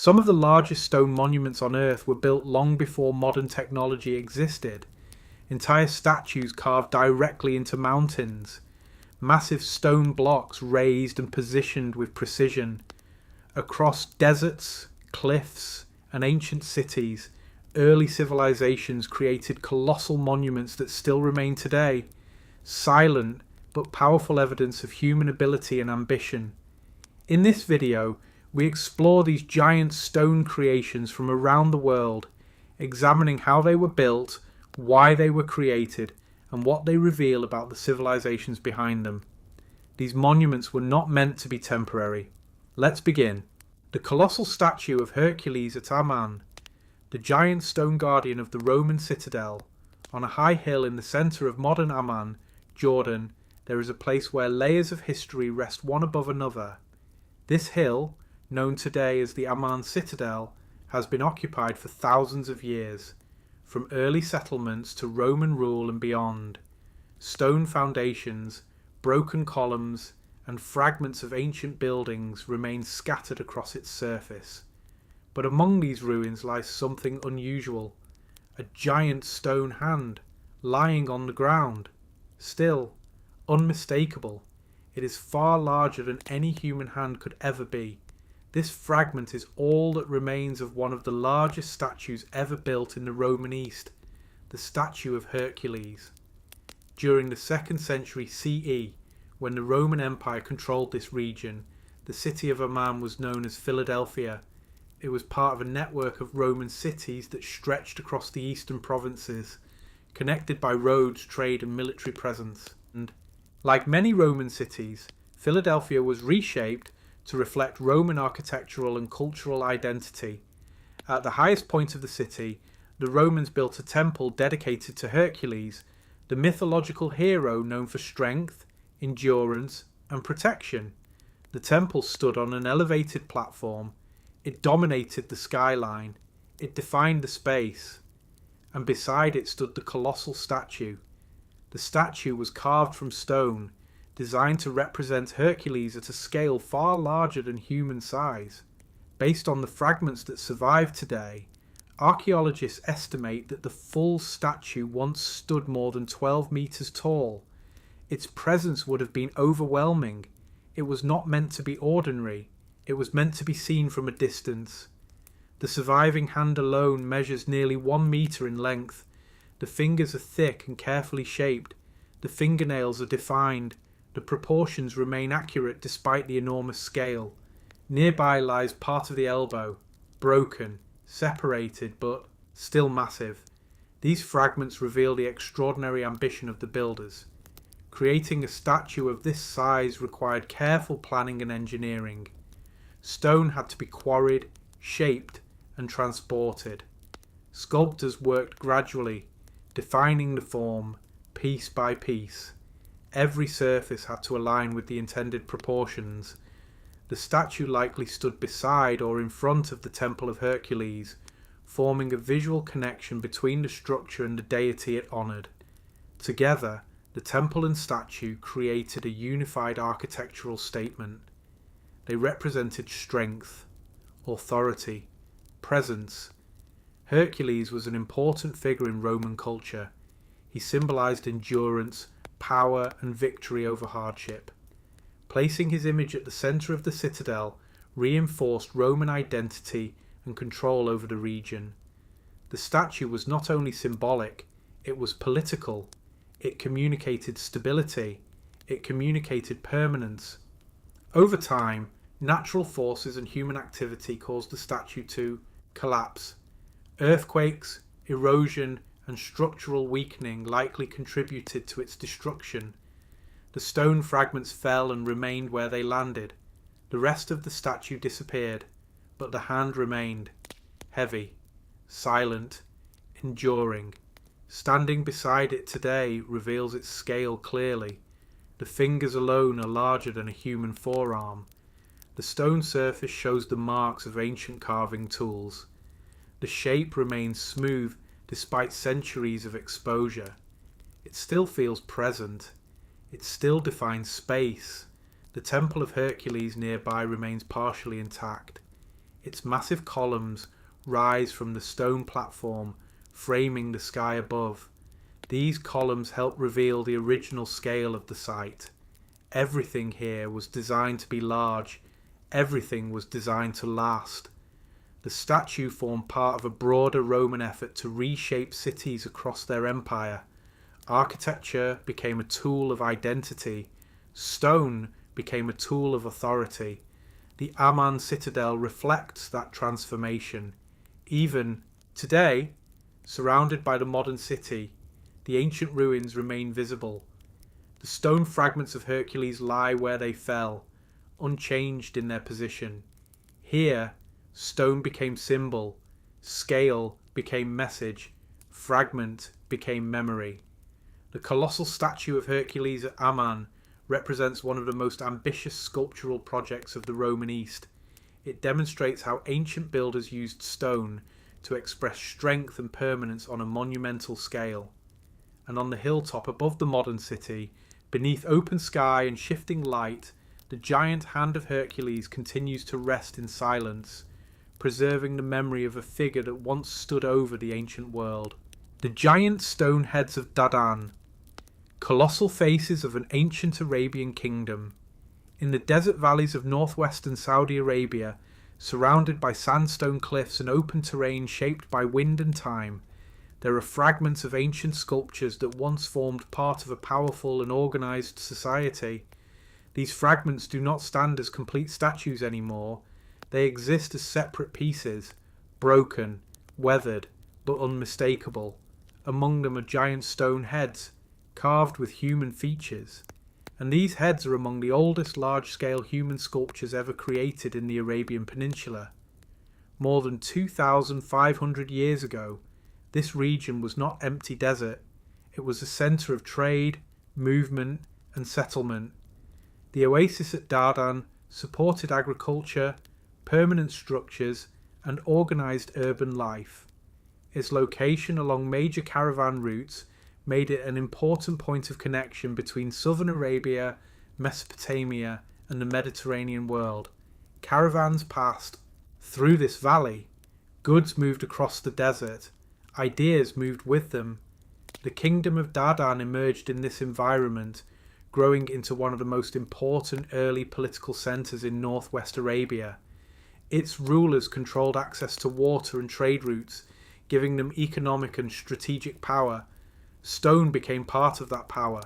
Some of the largest stone monuments on Earth were built long before modern technology existed. Entire statues carved directly into mountains. Massive stone blocks raised and positioned with precision. Across deserts, cliffs, and ancient cities, early civilizations created colossal monuments that still remain today. Silent but powerful evidence of human ability and ambition. In this video, we explore these giant stone creations from around the world, examining how they were built, why they were created, and what they reveal about the civilizations behind them. These monuments were not meant to be temporary. Let's begin. The colossal statue of Hercules at Amman, the giant stone guardian of the Roman citadel. On a high hill in the centre of modern Amman, Jordan, there is a place where layers of history rest one above another. This hill, known today as the Amman Citadel, has been occupied for thousands of years, from early settlements to Roman rule and beyond. Stone foundations, broken columns, and fragments of ancient buildings remain scattered across its surface. But among these ruins lies something unusual, a giant stone hand lying on the ground, still, unmistakable. It is far larger than any human hand could ever be. This fragment is all that remains of one of the largest statues ever built in the Roman East, the statue of Hercules. During the 2nd century CE, when the Roman Empire controlled this region, the city of Amman was known as Philadelphia. It was part of a network of Roman cities that stretched across the eastern provinces, connected by roads, trade and military presence. And, like many Roman cities, Philadelphia was reshaped to reflect Roman architectural and cultural identity. At the highest point of the city, the Romans built a temple dedicated to Hercules, the mythological hero known for strength, endurance, and protection. The temple stood on an elevated platform. It dominated the skyline. It defined the space. And beside it stood the colossal statue. The statue was carved from stone, designed to represent Hercules at a scale far larger than human size. Based on the fragments that survive today, archaeologists estimate that the full statue once stood more than 12 meters tall. Its presence would have been overwhelming. It was not meant to be ordinary. It was meant to be seen from a distance. The surviving hand alone measures nearly 1 meter in length. The fingers are thick and carefully shaped. The fingernails are defined. The proportions remain accurate despite the enormous scale. Nearby lies part of the elbow, broken, separated, but still massive. These fragments reveal the extraordinary ambition of the builders. Creating a statue of this size required careful planning and engineering. Stone had to be quarried, shaped, and transported. Sculptors worked gradually, defining the form, piece by piece. Every surface had to align with the intended proportions. The statue likely stood beside or in front of the Temple of Hercules, forming a visual connection between the structure and the deity it honoured. Together, the temple and statue created a unified architectural statement. They represented strength, authority, presence. Hercules was an important figure in Roman culture. He symbolized endurance, power and victory over hardship. Placing his image at the center of the citadel reinforced Roman identity and control over the region. The statue was not only symbolic, it was political. It communicated stability. It communicated permanence. Over time, natural forces and human activity caused the statue to collapse. Earthquakes, erosion, and structural weakening likely contributed to its destruction. The stone fragments fell and remained where they landed. The rest of the statue disappeared, but the hand remained, heavy, silent, enduring. Standing beside it today reveals its scale clearly. The fingers alone are larger than a human forearm. The stone surface shows the marks of ancient carving tools. The shape remains smooth despite centuries of exposure. It still feels present. It still defines space. The Temple of Hercules nearby remains partially intact. Its massive columns rise from the stone platform, framing the sky above. These columns help reveal the original scale of the site. Everything here was designed to be large. Everything was designed to last. The statue formed part of a broader Roman effort to reshape cities across their empire. Architecture became a tool of identity. Stone became a tool of authority. The Amman citadel reflects that transformation. Even today, surrounded by the modern city, the ancient ruins remain visible. The stone fragments of Hercules lie where they fell, unchanged in their position. Here, stone became symbol, scale became message, fragment became memory. The colossal statue of Hercules at Amman represents one of the most ambitious sculptural projects of the Roman East. It demonstrates how ancient builders used stone to express strength and permanence on a monumental scale. And on the hilltop above the modern city, beneath open sky and shifting light, the giant hand of Hercules continues to rest in silence, preserving the memory of a figure that once stood over the ancient world. The giant stone heads of Dadan, colossal faces of an ancient Arabian kingdom. In the desert valleys of northwestern Saudi Arabia, surrounded by sandstone cliffs and open terrain shaped by wind and time, there are fragments of ancient sculptures that once formed part of a powerful and organised society. These fragments do not stand as complete statues anymore. They exist as separate pieces, broken, weathered, but unmistakable. Among them are giant stone heads, carved with human features. And these heads are among the oldest large-scale human sculptures ever created in the Arabian Peninsula. More than 2,500 years ago, this region was not empty desert. It was a centre of trade, movement, and settlement. The oasis at Dardan supported agriculture, permanent structures, and organised urban life. Its location along major caravan routes made it an important point of connection between southern Arabia, Mesopotamia, and the Mediterranean world. Caravans passed through this valley. Goods moved across the desert. Ideas moved with them. The kingdom of Dardan emerged in this environment, growing into one of the most important early political centres in northwest Arabia. Its rulers controlled access to water and trade routes, giving them economic and strategic power. Stone became part of that power.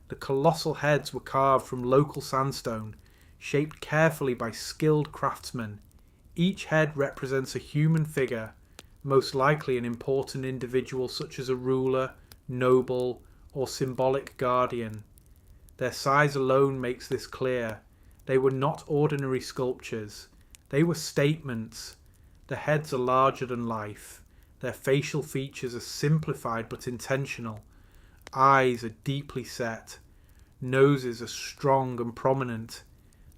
The colossal heads were carved from local sandstone, shaped carefully by skilled craftsmen. Each head represents a human figure, most likely an important individual such as a ruler, noble, or symbolic guardian. Their size alone makes this clear. They were not ordinary sculptures. They were statements. The heads are larger than life. Their facial features are simplified but intentional. Eyes are deeply set. Noses are strong and prominent.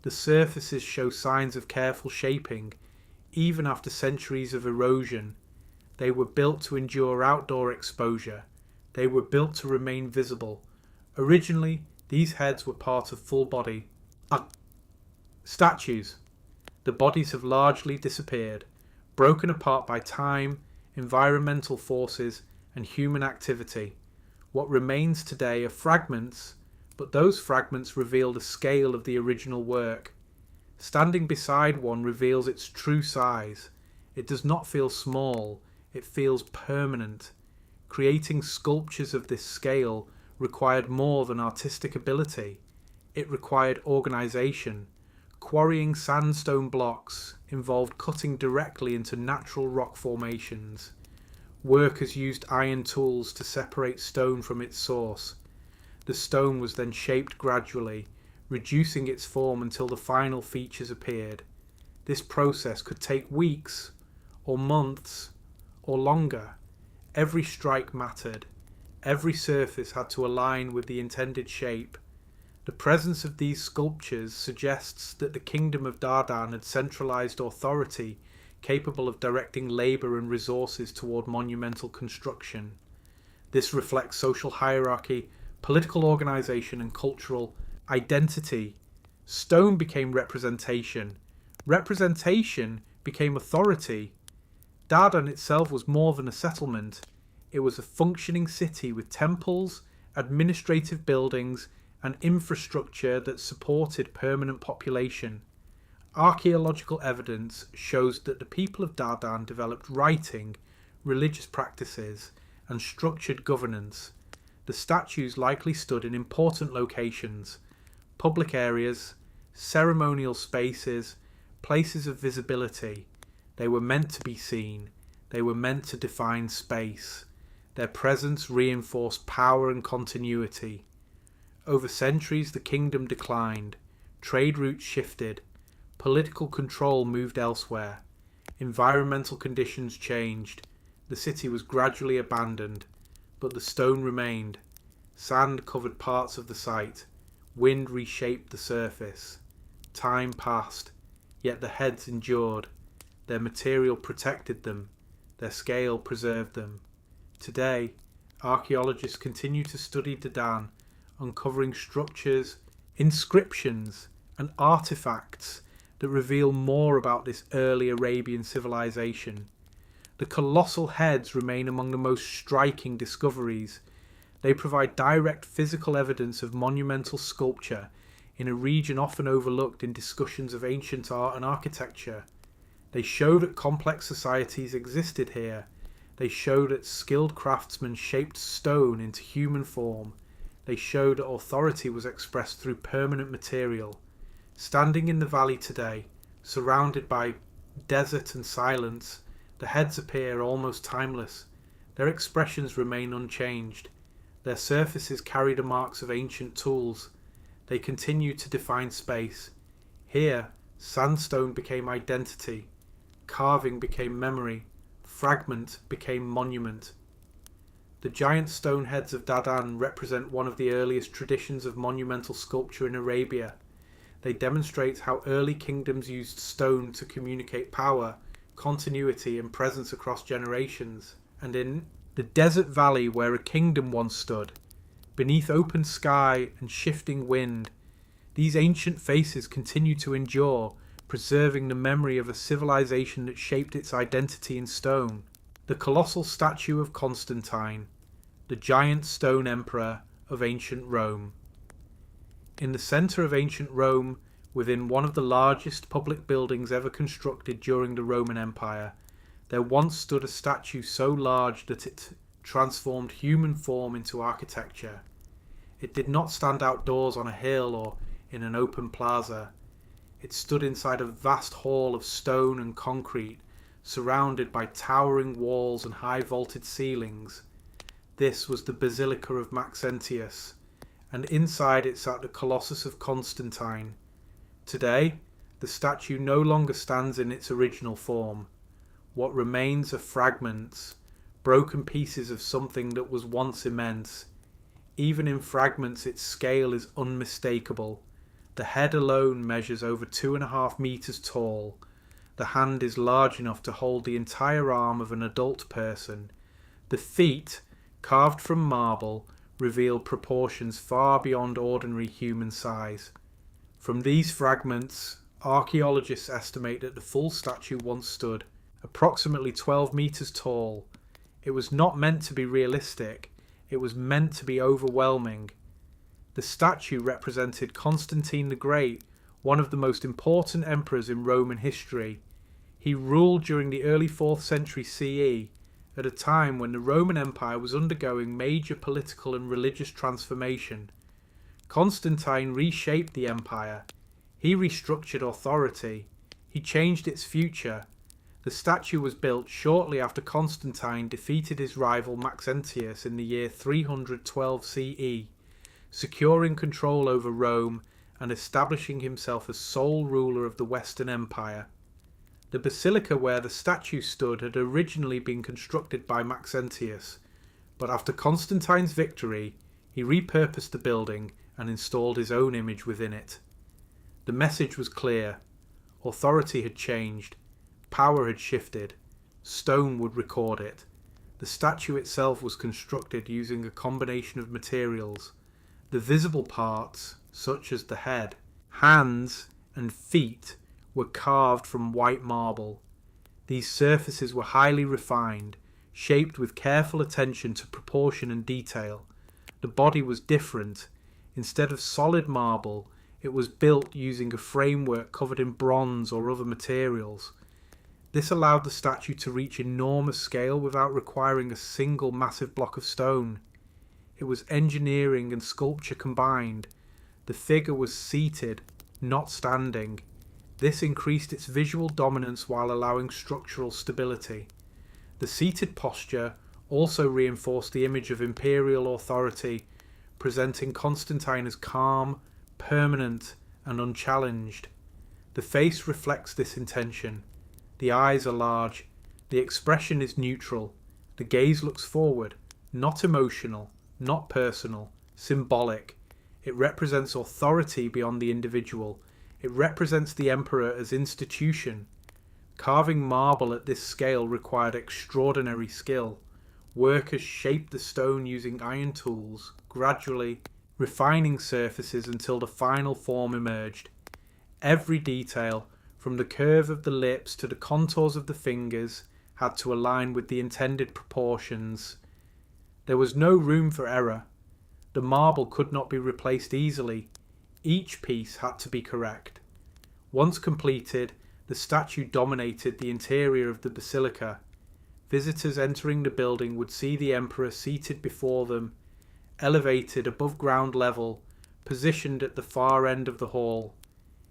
The surfaces show signs of careful shaping, even after centuries of erosion. They were built to endure outdoor exposure. They were built to remain visible. Originally, these heads were part of full-body statues. The bodies have largely disappeared, broken apart by time, environmental forces, and human activity. What remains today are fragments, but those fragments reveal the scale of the original work. Standing beside one reveals its true size. It does not feel small, it feels permanent. Creating sculptures of this scale required more than artistic ability. It required organisation. Quarrying sandstone blocks involved cutting directly into natural rock formations. Workers used iron tools to separate stone from its source. The stone was then shaped gradually, reducing its form until the final features appeared. This process could take weeks, or months, or longer. Every strike mattered. Every surface had to align with the intended shape. The presence of these sculptures suggests that the kingdom of Dardan had centralized authority capable of directing labour and resources toward monumental construction. This reflects social hierarchy, political organisation, and cultural identity. Stone became representation. Representation became authority. Dardan itself was more than a settlement. It was a functioning city with temples, administrative buildings, and infrastructure that supported permanent population. Archaeological evidence shows that the people of Dardan developed writing, religious practices, and structured governance. The statues likely stood in important locations, public areas, ceremonial spaces, places of visibility. They were meant to be seen. They were meant to define space. Their presence reinforced power and continuity. Over centuries, the kingdom declined. Trade routes shifted. Political control moved elsewhere. Environmental conditions changed. The city was gradually abandoned, but the stone remained. Sand covered parts of the site. Wind reshaped the surface. Time passed, yet the heads endured. Their material protected them. Their scale preserved them. Today, archaeologists continue to study Dardan, uncovering structures, inscriptions, and artifacts that reveal more about this early Arabian civilization. The colossal heads remain among the most striking discoveries. They provide direct physical evidence of monumental sculpture in a region often overlooked in discussions of ancient art and architecture. They show that complex societies existed here. They show that skilled craftsmen shaped stone into human form. They show that authority was expressed through permanent material. Standing in the valley today, surrounded by desert and silence, the heads appear almost timeless. Their expressions remain unchanged. Their surfaces carry the marks of ancient tools. They continue to define space. Here, sandstone became identity. Carving became memory. Fragment became monument. The giant stone heads of Dardan represent one of the earliest traditions of monumental sculpture in Arabia. They demonstrate how early kingdoms used stone to communicate power, continuity, and presence across generations. And in the desert valley where a kingdom once stood, beneath open sky and shifting wind, these ancient faces continue to endure, preserving the memory of a civilization that shaped its identity in stone. The colossal statue of Constantine, the giant stone emperor of ancient Rome. In the centre of ancient Rome, within one of the largest public buildings ever constructed during the Roman Empire, there once stood a statue so large that it transformed human form into architecture. It did not stand outdoors on a hill or in an open plaza. It stood inside a vast hall of stone and concrete, surrounded by towering walls and high vaulted ceilings. This was the Basilica of Maxentius, and inside it sat the Colossus of Constantine. Today, the statue no longer stands in its original form. What remains are fragments, broken pieces of something that was once immense. Even in fragments, its scale is unmistakable. The head alone measures over 2.5 meters tall. The hand is large enough to hold the entire arm of an adult person. The feet, carved from marble, reveal proportions far beyond ordinary human size. From these fragments, archaeologists estimate that the full statue once stood approximately 12 meters tall. It was not meant to be realistic, it was meant to be overwhelming. The statue represented Constantine the Great, one of the most important emperors in Roman history. He ruled during the early 4th century CE, at a time when the Roman Empire was undergoing major political and religious transformation. Constantine reshaped the empire. He restructured authority. He changed its future. The statue was built shortly after Constantine defeated his rival Maxentius in the year 312 CE, securing control over Rome and establishing himself as sole ruler of the Western Empire. The basilica where the statue stood had originally been constructed by Maxentius, but after Constantine's victory, he repurposed the building and installed his own image within it. The message was clear. Authority had changed. Power had shifted. Stone would record it. The statue itself was constructed using a combination of materials. The visible parts, such as the head, hands, and feet, were carved from white marble. These surfaces were highly refined, shaped with careful attention to proportion and detail. The body was different. Instead of solid marble, it was built using a framework covered in bronze or other materials. This allowed the statue to reach enormous scale without requiring a single massive block of stone. It was engineering and sculpture combined. The figure was seated, not standing. This increased its visual dominance while allowing structural stability. The seated posture also reinforced the image of imperial authority, presenting Constantine as calm, permanent, and unchallenged. The face reflects this intention. The eyes are large. The expression is neutral. The gaze looks forward, not emotional, not personal, symbolic. It represents authority beyond the individual. It represents the emperor as institution. Carving marble at this scale required extraordinary skill. Workers shaped the stone using iron tools, gradually refining surfaces until the final form emerged. Every detail, from the curve of the lips to the contours of the fingers, had to align with the intended proportions. There was no room for error. The marble could not be replaced easily. Each piece had to be correct. Once completed, the statue dominated the interior of the basilica. Visitors entering the building would see the emperor seated before them, elevated above ground level, positioned at the far end of the hall.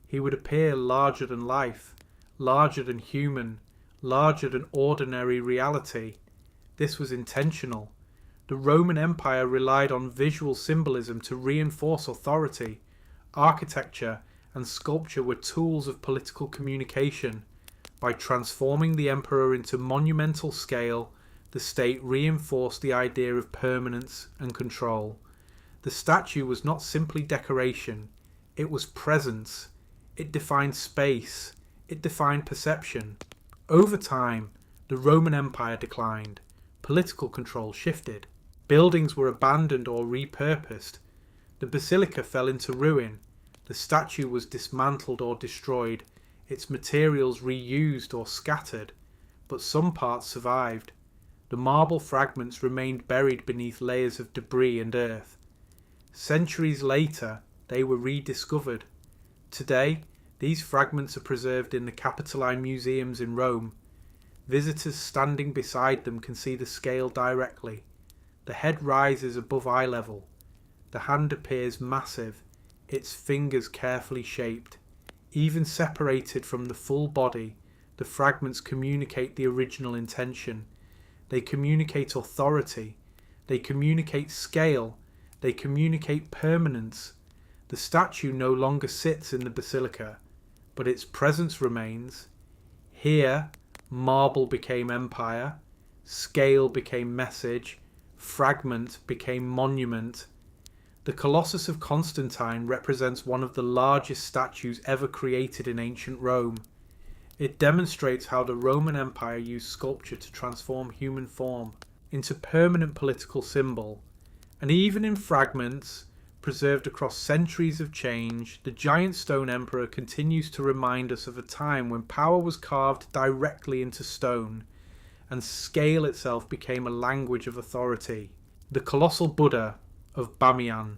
He would appear larger than life, larger than human, larger than ordinary reality. This was intentional. The Roman Empire relied on visual symbolism to reinforce authority. Architecture and sculpture were tools of political communication. By transforming the emperor into monumental scale, the state reinforced the idea of permanence and control. The statue was not simply decoration, it was presence. It defined space, it defined perception. Over time, the Roman Empire declined. Political control shifted. Buildings were abandoned or repurposed. The basilica fell into ruin. The statue was dismantled or destroyed, its materials reused or scattered, but some parts survived. The marble fragments remained buried beneath layers of debris and earth. Centuries later, they were rediscovered. Today, these fragments are preserved in the Capitoline museums in Rome. Visitors standing beside them can see the scale directly. The head rises above eye level. The hand appears massive, its fingers carefully shaped. Even separated from the full body, the fragments communicate the original intention. They communicate authority. They communicate scale. They communicate permanence. The statue no longer sits in the basilica, but its presence remains. Here, marble became empire, scale became message, fragment became monument. The Colossus of Constantine represents one of the largest statues ever created in ancient Rome. It demonstrates how the Roman Empire used sculpture to transform human form into permanent political symbol. And even in fragments, preserved across centuries of change, the giant stone emperor continues to remind us of a time when power was carved directly into stone, and scale itself became a language of authority. The colossal Buddha of Bamiyan,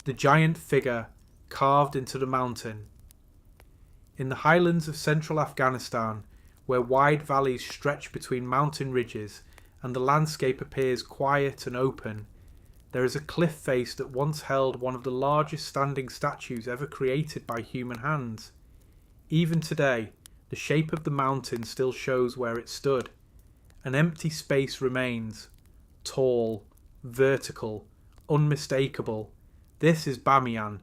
the giant figure carved into the mountain. In the highlands of central Afghanistan, where wide valleys stretch between mountain ridges and the landscape appears quiet and open, there is a cliff face that once held one of the largest standing statues ever created by human hands. Even today, the shape of the mountain still shows where it stood. An empty space remains, tall, vertical, unmistakable. This is Bamiyan,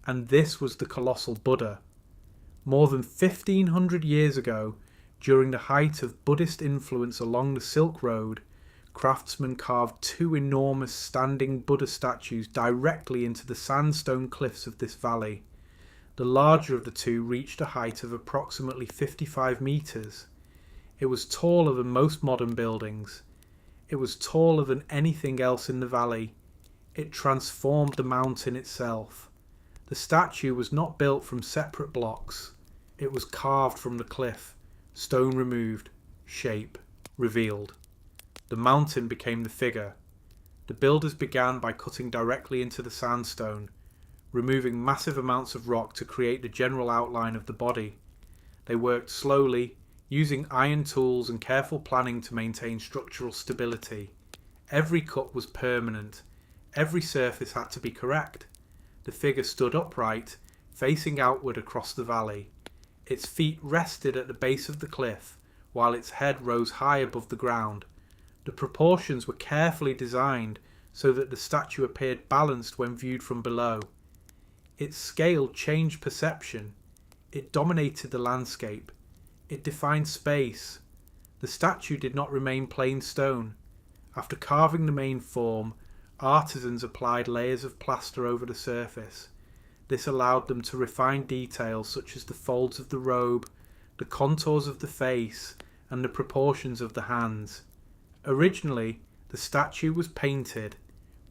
and this was the colossal Buddha. More than 1500 years ago, during the height of Buddhist influence along the Silk Road, craftsmen carved two enormous standing Buddha statues directly into the sandstone cliffs of this valley. The larger of the two reached a height of approximately 55 meters. It was taller than most modern buildings. It was taller than anything else in the valley. It transformed the mountain itself. The statue was not built from separate blocks. It was carved from the cliff, Stone removed, shape revealed. The mountain became the figure. The builders began by cutting directly into the sandstone, removing massive amounts of rock to create the general outline of the body. They worked slowly, using iron tools and careful planning to maintain structural stability. Every cut was permanent. Every surface had to be correct. The figure stood upright, facing outward across the valley. Its feet rested at the base of the cliff, while its head rose high above the ground. The proportions were carefully designed so that the statue appeared balanced when viewed from below. Its scale changed perception. It dominated the landscape. It defined space. The statue did not remain plain stone. After carving the main form, artisans applied layers of plaster over the surface. This allowed them to refine details such as the folds of the robe, the contours of the face, and the proportions of the hands. Originally, the statue was painted.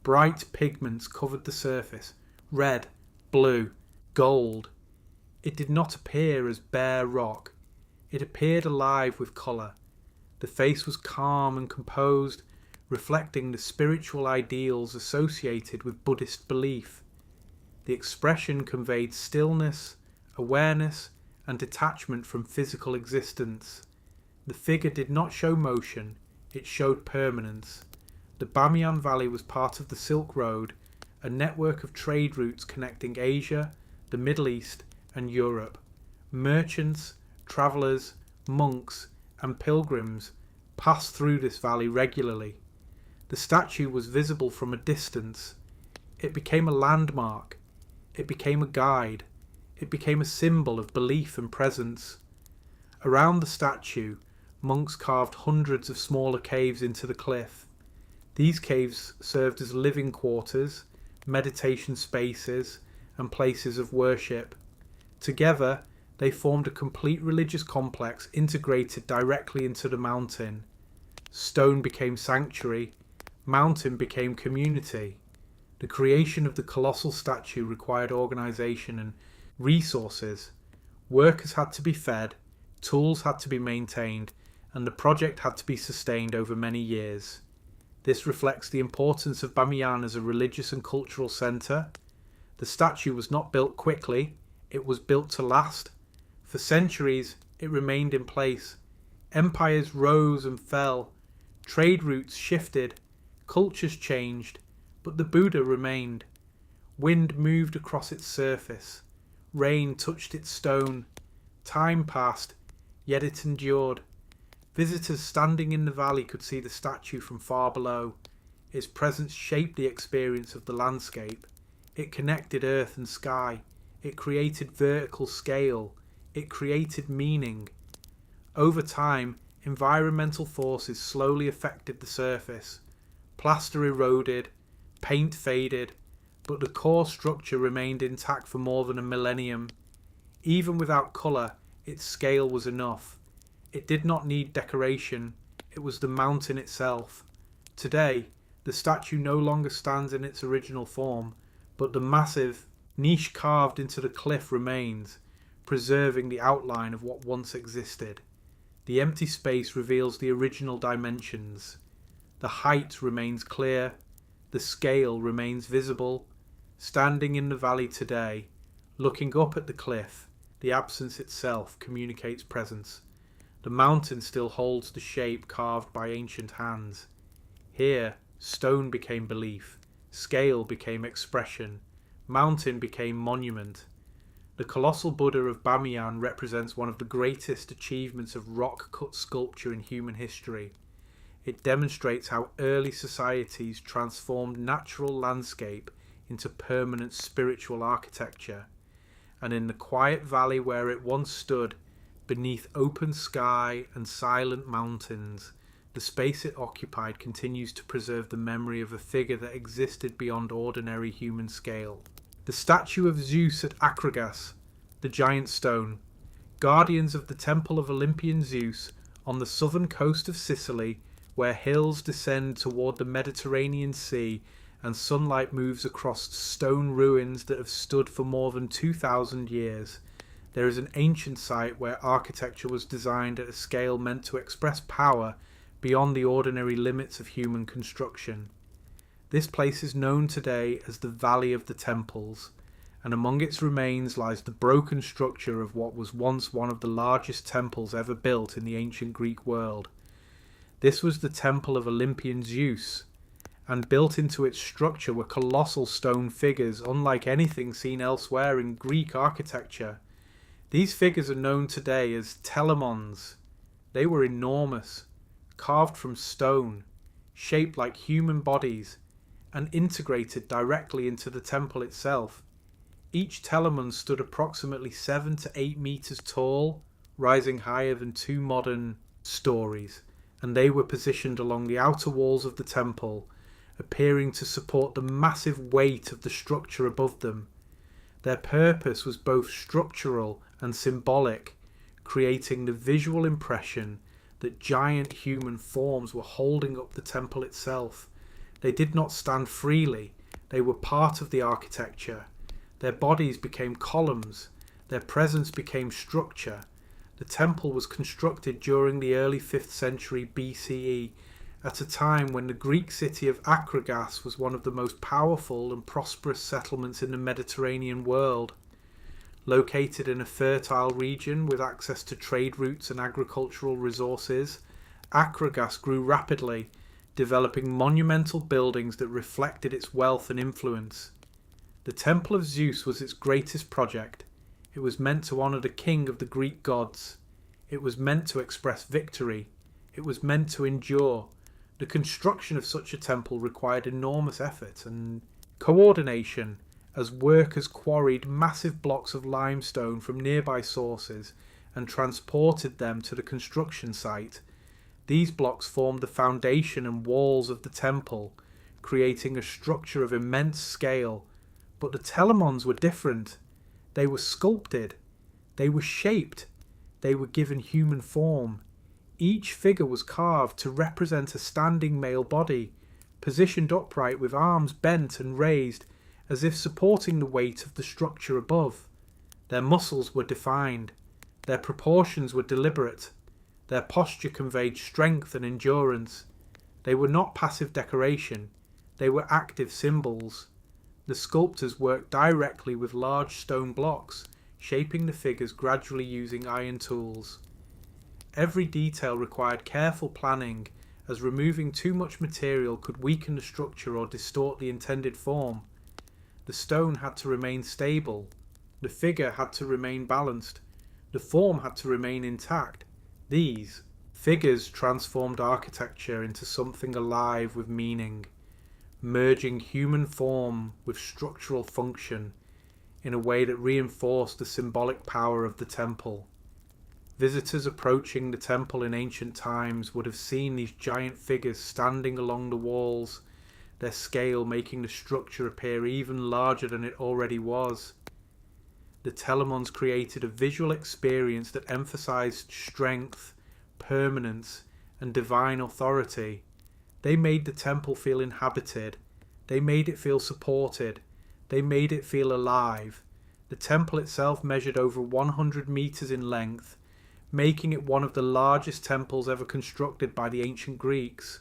Bright pigments covered the surface: red, blue, gold. It did not appear as bare rock. It appeared alive with colour. The face was calm and composed, reflecting the spiritual ideals associated with Buddhist belief. The expression conveyed stillness, awareness, and detachment from physical existence. The figure did not show motion, it showed permanence. The Bamiyan Valley was part of the Silk Road, a network of trade routes connecting Asia, the Middle East, and Europe. Merchants, travellers, monks, and pilgrims passed through this valley regularly. The statue was visible from a distance. It became a landmark. It became a guide. It became a symbol of belief and presence. Around the statue, monks carved hundreds of smaller caves into the cliff. These caves served as living quarters, meditation spaces, and places of worship. Together, they formed a complete religious complex integrated directly into the mountain. Stone became sanctuary. Mountain became community. The creation of the colossal statue required organisation and resources. Workers had to be fed, tools had to be maintained, and the project had to be sustained over many years. This reflects the importance of Bamiyan as a religious and cultural centre. The statue was not built quickly, it was built to last. For centuries, it remained in place. Empires rose and fell. Trade routes shifted. Cultures changed, but the Buddha remained. Wind moved across its surface. Rain touched its stone. Time passed, yet it endured. Visitors standing in the valley could see the statue from far below. Its presence shaped the experience of the landscape. It connected earth and sky. It created vertical scale. It created meaning. Over time, environmental forces slowly affected the surface. Plaster eroded, paint faded, but the core structure remained intact for more than a millennium. Even without colour, its scale was enough. It did not need decoration, it was the mountain itself. Today, the statue no longer stands in its original form, but the massive niche carved into the cliff remains, preserving the outline of what once existed. The empty space reveals the original dimensions. The height remains clear, the scale remains visible. Standing in the valley today, looking up at the cliff, the absence itself communicates presence. The mountain still holds the shape carved by ancient hands. Here, stone became belief, scale became expression, mountain became monument. The colossal Buddha of Bamiyan represents one of the greatest achievements of rock-cut sculpture in human history. It demonstrates how early societies transformed natural landscape into permanent spiritual architecture. And in the quiet valley where it once stood, beneath open sky and silent mountains, the space it occupied continues to preserve the memory of a figure that existed beyond ordinary human scale. The statue of Zeus at Acragas, the giant stone, guardians of the temple of Olympian Zeus on the southern coast of Sicily, where hills descend toward the Mediterranean Sea and sunlight moves across stone ruins that have stood for more than 2,000 years. There is an ancient site where architecture was designed at a scale meant to express power beyond the ordinary limits of human construction. This place is known today as the Valley of the Temples, and among its remains lies the broken structure of what was once one of the largest temples ever built in the ancient Greek world. This was the temple of Olympian Zeus, and built into its structure were colossal stone figures unlike anything seen elsewhere in Greek architecture. These figures are known today as telemons. They were enormous, carved from stone, shaped like human bodies, and integrated directly into the temple itself. Each telemon stood approximately 7 to 8 meters tall, rising higher than 2 modern stories, and they were positioned along the outer walls of the temple, appearing to support the massive weight of the structure above them. Their purpose was both structural and symbolic, creating the visual impression that giant human forms were holding up the temple itself. They did not stand freely, they were part of the architecture. Their bodies became columns, their presence became structure. The temple was constructed during the early 5th century BCE, at a time when the Greek city of Acragas was one of the most powerful and prosperous settlements in the Mediterranean world. Located in a fertile region with access to trade routes and agricultural resources, Acragas grew rapidly, developing monumental buildings that reflected its wealth and influence. The Temple of Zeus was its greatest project. It was meant to honour the king of the Greek gods. It was meant to express victory. It was meant to endure. The construction of such a temple required enormous effort and coordination, as workers quarried massive blocks of limestone from nearby sources and transported them to the construction site. These blocks formed the foundation and walls of the temple, creating a structure of immense scale. But the telemons were different. They were sculpted. They were shaped. They were given human form. Each figure was carved to represent a standing male body, positioned upright with arms bent and raised, as if supporting the weight of the structure above. Their muscles were defined. Their proportions were deliberate. Their posture conveyed strength and endurance. They were not passive decoration. They were active symbols. The sculptors worked directly with large stone blocks, shaping the figures gradually using iron tools. Every detail required careful planning, as removing too much material could weaken the structure or distort the intended form. The stone had to remain stable. The figure had to remain balanced. The form had to remain intact. These figures transformed architecture into something alive with meaning, merging human form with structural function in a way that reinforced the symbolic power of the temple. Visitors approaching the temple in ancient times would have seen these giant figures standing along the walls, their scale making the structure appear even larger than it already was. The telemons created a visual experience that emphasized strength, permanence, and divine authority. They made the temple feel inhabited. They made it feel supported. They made it feel alive. The temple itself measured over 100 meters in length, making it one of the largest temples ever constructed by the ancient Greeks.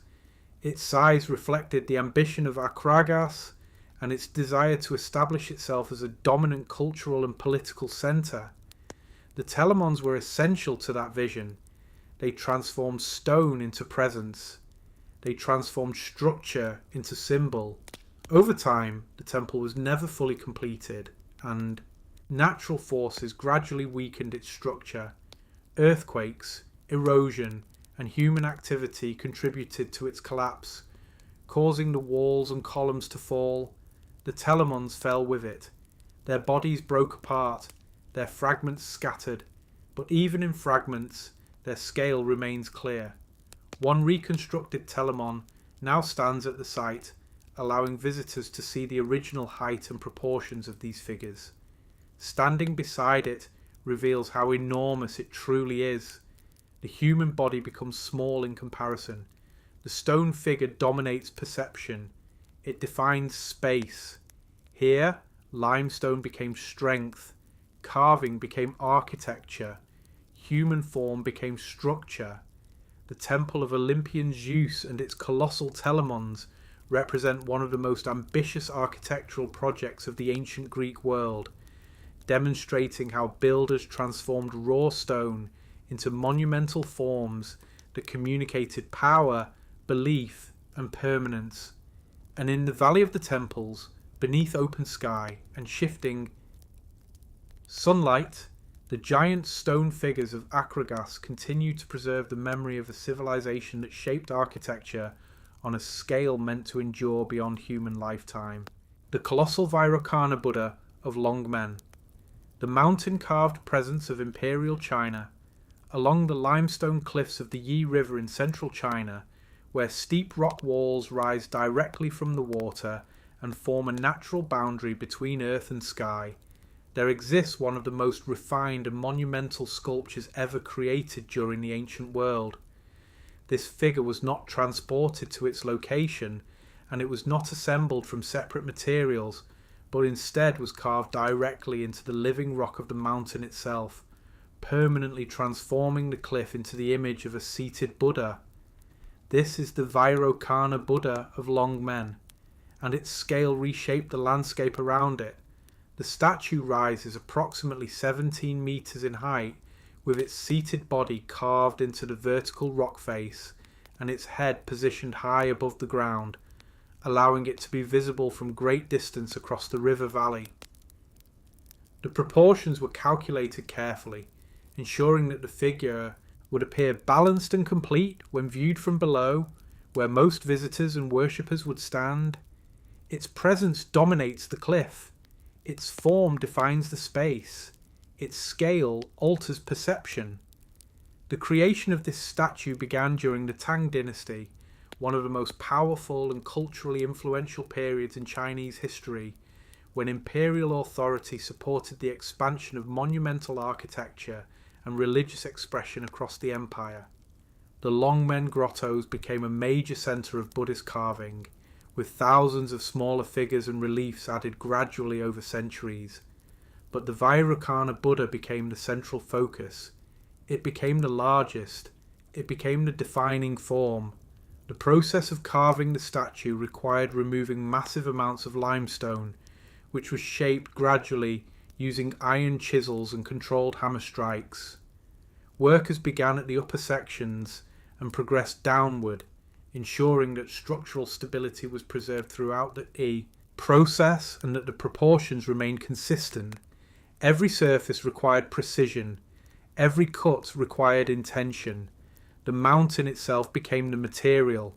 Its size reflected the ambition of Acragas and its desire to establish itself as a dominant cultural and political centre. The telemons were essential to that vision. They transformed stone into presence. They transformed structure into symbol. Over time, the temple was never fully completed, and natural forces gradually weakened its structure. Earthquakes, erosion, and human activity contributed to its collapse, causing the walls and columns to fall. The telemons fell with it. Their bodies broke apart, their fragments scattered, but even in fragments, their scale remains clear. One reconstructed telemon now stands at the site, allowing visitors to see the original height and proportions of these figures. Standing beside it reveals how enormous it truly is. The human body becomes small in comparison. The stone figure dominates perception. It defines space. Here, limestone became strength, Carving became architecture. Human form became structure. The temple of Olympian Zeus and its colossal telemons represent one of the most ambitious architectural projects of the ancient Greek world, demonstrating how builders transformed raw stone into monumental forms that communicated power, belief, and permanence. And in the Valley of the Temples, beneath open sky and shifting sunlight, the giant stone figures of Akragas continue to preserve the memory of a civilization that shaped architecture on a scale meant to endure beyond human lifetime. The colossal Vairocana Buddha of Longmen, the mountain-carved presence of imperial China, along the limestone cliffs of the Yi River in central China, where steep rock walls rise directly from the water and form a natural boundary between earth and sky, there exists one of the most refined and monumental sculptures ever created during the ancient world. This figure was not transported to its location, and it was not assembled from separate materials, but instead was carved directly into the living rock of the mountain itself, permanently transforming the cliff into the image of a seated Buddha. This is the Vairocana Buddha of Longmen, and its scale reshaped the landscape around it. The statue rises approximately 17 meters in height, with its seated body carved into the vertical rock face and its head positioned high above the ground, allowing it to be visible from great distance across the river valley. The proportions were calculated carefully, ensuring that the figure would appear balanced and complete when viewed from below, where most visitors and worshippers would stand. Its presence dominates the cliff. Its form defines the space. Its scale alters perception. The creation of this statue began during the Tang dynasty, one of the most powerful and culturally influential periods in Chinese history, when imperial authority supported the expansion of monumental architecture and religious expression across the empire. The Longmen grottos became a major centre of Buddhist carving, with thousands of smaller figures and reliefs added gradually over centuries. But the Vairocana Buddha became the central focus. It became the largest. It became the defining form. The process of carving the statue required removing massive amounts of limestone, which was shaped gradually using iron chisels and controlled hammer strikes. Workers began at the upper sections and progressed downward, ensuring that structural stability was preserved throughout the process and that the proportions remained consistent. Every surface required precision. Every cut required intention. The mountain itself became the material.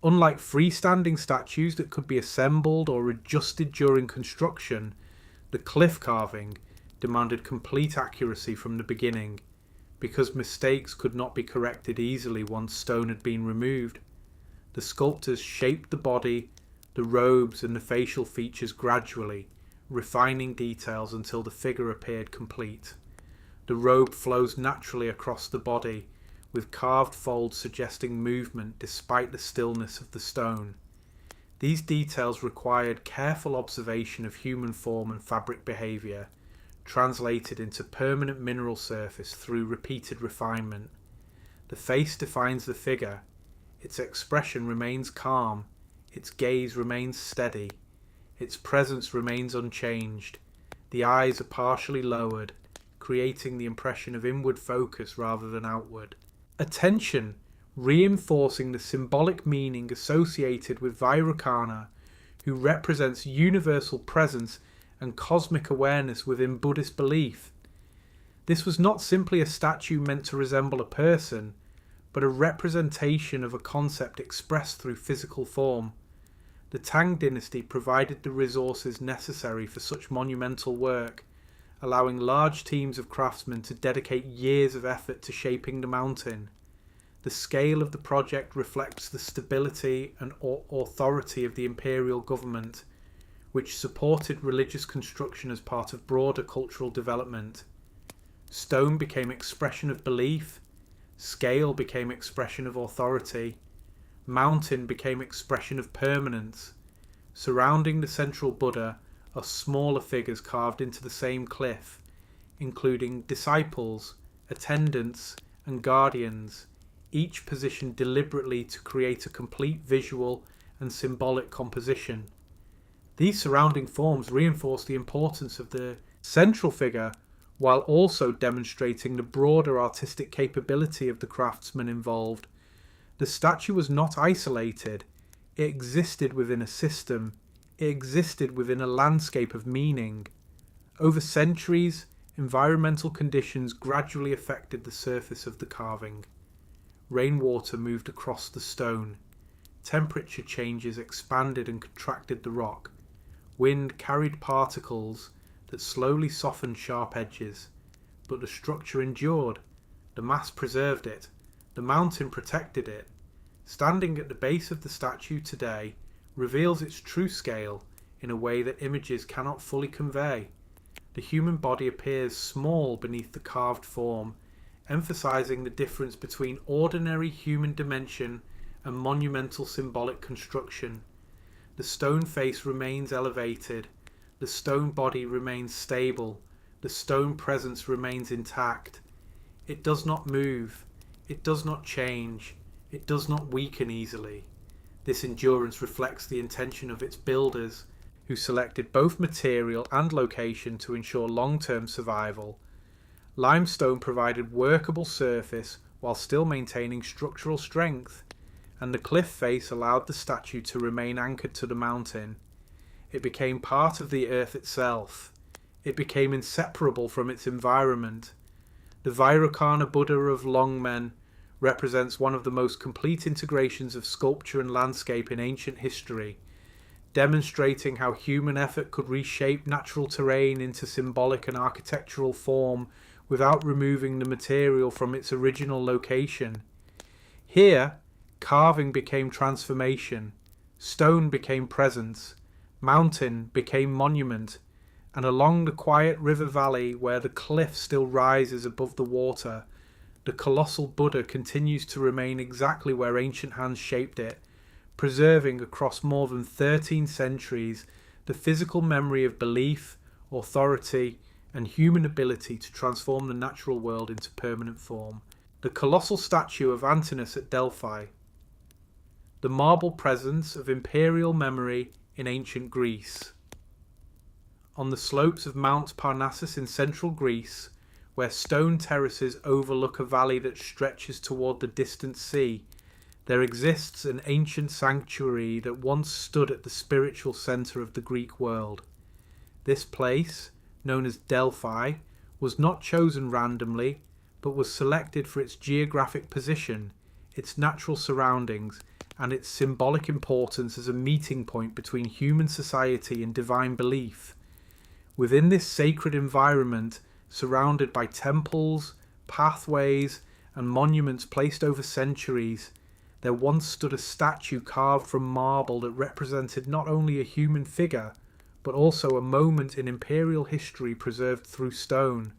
Unlike freestanding statues that could be assembled or adjusted during construction, the cliff carving demanded complete accuracy from the beginning, because mistakes could not be corrected easily once stone had been removed. The sculptors shaped the body, the robes and the facial features gradually, refining details until the figure appeared complete. The robe flows naturally across the body, with carved folds suggesting movement despite the stillness of the stone. These details required careful observation of human form and fabric behaviour, translated into permanent mineral surface through repeated refinement. The face defines the figure. Its expression remains calm. Its gaze remains steady. Its presence remains unchanged. The eyes are partially lowered, creating the impression of inward focus rather than outward. Attention, reinforcing the symbolic meaning associated with Vairocana, who represents universal presence and cosmic awareness within Buddhist belief. This was not simply a statue meant to resemble a person, but a representation of a concept expressed through physical form. The Tang dynasty provided the resources necessary for such monumental work, allowing large teams of craftsmen to dedicate years of effort to shaping the mountain. The scale of the project reflects the stability and authority of the imperial government, which supported religious construction as part of broader cultural development. Stone became expression of belief, scale became expression of authority, mountain became expression of permanence. Surrounding the central Buddha are smaller figures carved into the same cliff, including disciples, attendants, and guardians, each positioned deliberately to create a complete visual and symbolic composition. These surrounding forms reinforce the importance of the central figure while also demonstrating the broader artistic capability of the craftsman involved. The statue was not isolated, it existed within a system, it existed within a landscape of meaning. Over centuries, environmental conditions gradually affected the surface of the carving. Rainwater moved across the stone. Temperature changes expanded and contracted the rock. Wind carried particles that slowly softened sharp edges. But the structure endured. The mass preserved it. The mountain protected it. Standing at the base of the statue today reveals its true scale in a way that images cannot fully convey. The human body appears small beneath the carved form, emphasizing the difference between ordinary human dimension and monumental symbolic construction. The stone face remains elevated, the stone body remains stable, the stone presence remains intact. It does not move, it does not change, it does not weaken easily. This endurance reflects the intention of its builders, who selected both material and location to ensure long-term survival. Limestone provided workable surface while still maintaining structural strength, and the cliff face allowed the statue to remain anchored to the mountain. It became part of the earth itself. It became inseparable from its environment. The Vairocana Buddha of Longmen represents one of the most complete integrations of sculpture and landscape in ancient history, demonstrating how human effort could reshape natural terrain into symbolic and architectural form without removing the material from its original location. Here, carving became transformation, stone became presence, mountain became monument, and along the quiet river valley where the cliff still rises above the water, the colossal Buddha continues to remain exactly where ancient hands shaped it, preserving across more than 13 centuries the physical memory of belief, authority, and human ability to transform the natural world into permanent form. The colossal statue of Antinous at Delphi. The marble presence of imperial memory in ancient Greece. On the slopes of Mount Parnassus in central Greece, where stone terraces overlook a valley that stretches toward the distant sea, there exists an ancient sanctuary that once stood at the spiritual centre of the Greek world. This place, known as Delphi, was not chosen randomly, but was selected for its geographic position, its natural surroundings, and its symbolic importance as a meeting point between human society and divine belief. Within this sacred environment, surrounded by temples, pathways, and monuments placed over centuries, there once stood a statue carved from marble that represented not only a human figure, but also a moment in imperial history preserved through stone.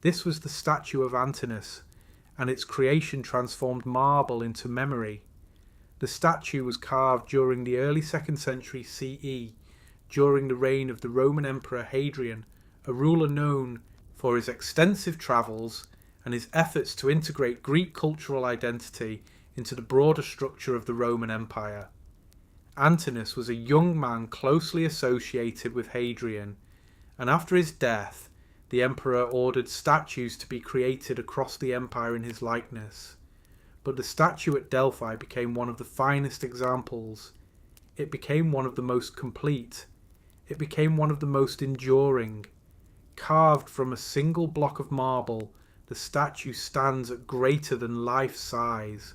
This was the statue of Antinous, and its creation transformed marble into memory. The statue was carved during the early 2nd century CE, during the reign of the Roman Emperor Hadrian, a ruler known for his extensive travels and his efforts to integrate Greek cultural identity into the broader structure of the Roman Empire. Antinous was a young man closely associated with Hadrian, and after his death, the emperor ordered statues to be created across the empire in his likeness. But the statue at Delphi became one of the finest examples. It became one of the most complete. It became one of the most enduring. Carved from a single block of marble, the statue stands at greater than life size,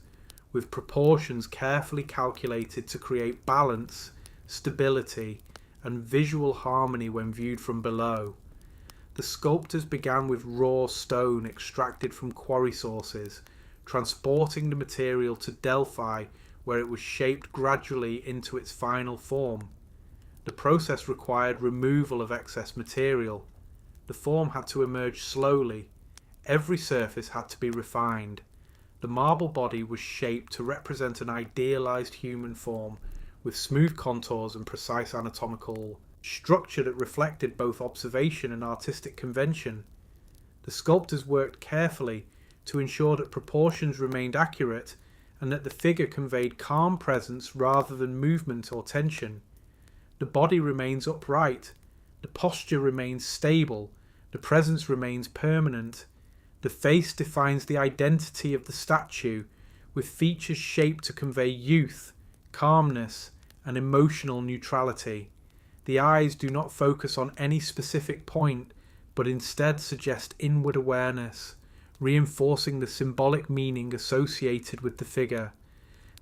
with proportions carefully calculated to create balance, stability, and visual harmony when viewed from below. The sculptors began with raw stone extracted from quarry sources, transporting the material to Delphi, where it was shaped gradually into its final form. The process required removal of excess material. The form had to emerge slowly. Every surface had to be refined. The marble body was shaped to represent an idealized human form, with smooth contours and precise anatomical structure that reflected both observation and artistic convention. The sculptors worked carefully to ensure that proportions remained accurate and that the figure conveyed calm presence rather than movement or tension. The body remains upright, the posture remains stable, the presence remains permanent. The face defines the identity of the statue, with features shaped to convey youth, calmness, and emotional neutrality. The eyes do not focus on any specific point, but instead suggest inward awareness, reinforcing the symbolic meaning associated with the figure.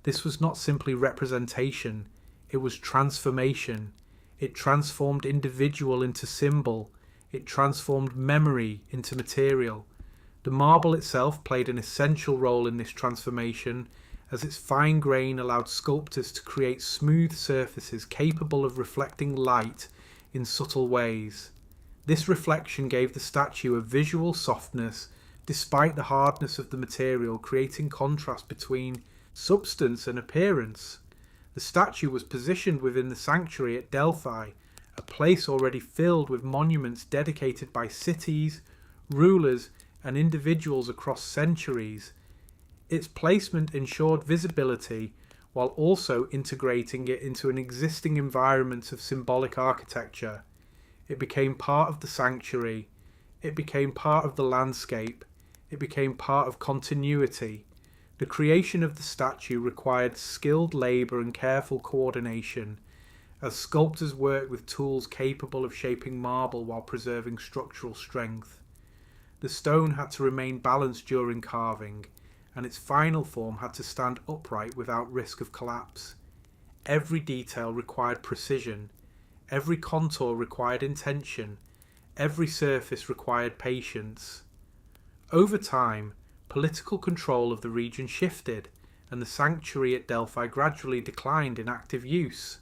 This was not simply representation, it was transformation. It transformed individual into symbol, it transformed memory into material. The marble itself played an essential role in this transformation, as its fine grain allowed sculptors to create smooth surfaces capable of reflecting light in subtle ways. This reflection gave the statue a visual softness despite the hardness of the material, creating contrast between substance and appearance. The statue was positioned within the sanctuary at Delphi, a place already filled with monuments dedicated by cities, rulers, and individuals across centuries. Its placement ensured visibility while also integrating it into an existing environment of symbolic architecture. It became part of the sanctuary. It became part of the landscape. It became part of continuity. The creation of the statue required skilled labour and careful coordination, as sculptors worked with tools capable of shaping marble while preserving structural strength. The stone had to remain balanced during carving, and its final form had to stand upright without risk of collapse. Every detail required precision. Every contour required intention. Every surface required patience. Over time, political control of the region shifted, and the sanctuary at Delphi gradually declined in active use.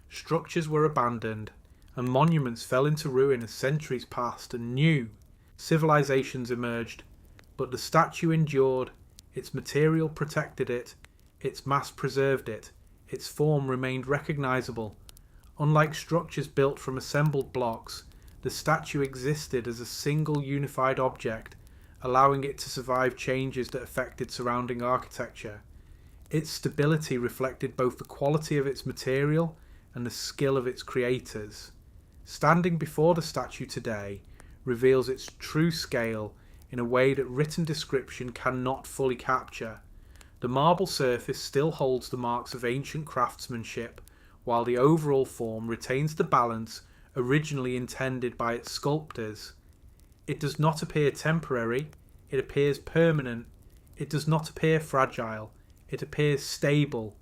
Structures were abandoned, and monuments fell into ruin as centuries passed and new civilizations emerged. But the statue endured, its material protected it, its mass preserved it, its form remained recognizable. Unlike structures built from assembled blocks, the statue existed as a single unified object, allowing it to survive changes that affected surrounding architecture. Its stability reflected both the quality of its material and the skill of its creators. Standing before the statue today reveals its true scale in a way that written description cannot fully capture. The marble surface still holds the marks of ancient craftsmanship, while the overall form retains the balance originally intended by its sculptors. It does not appear temporary, it appears permanent. It does not appear fragile, it appears stable.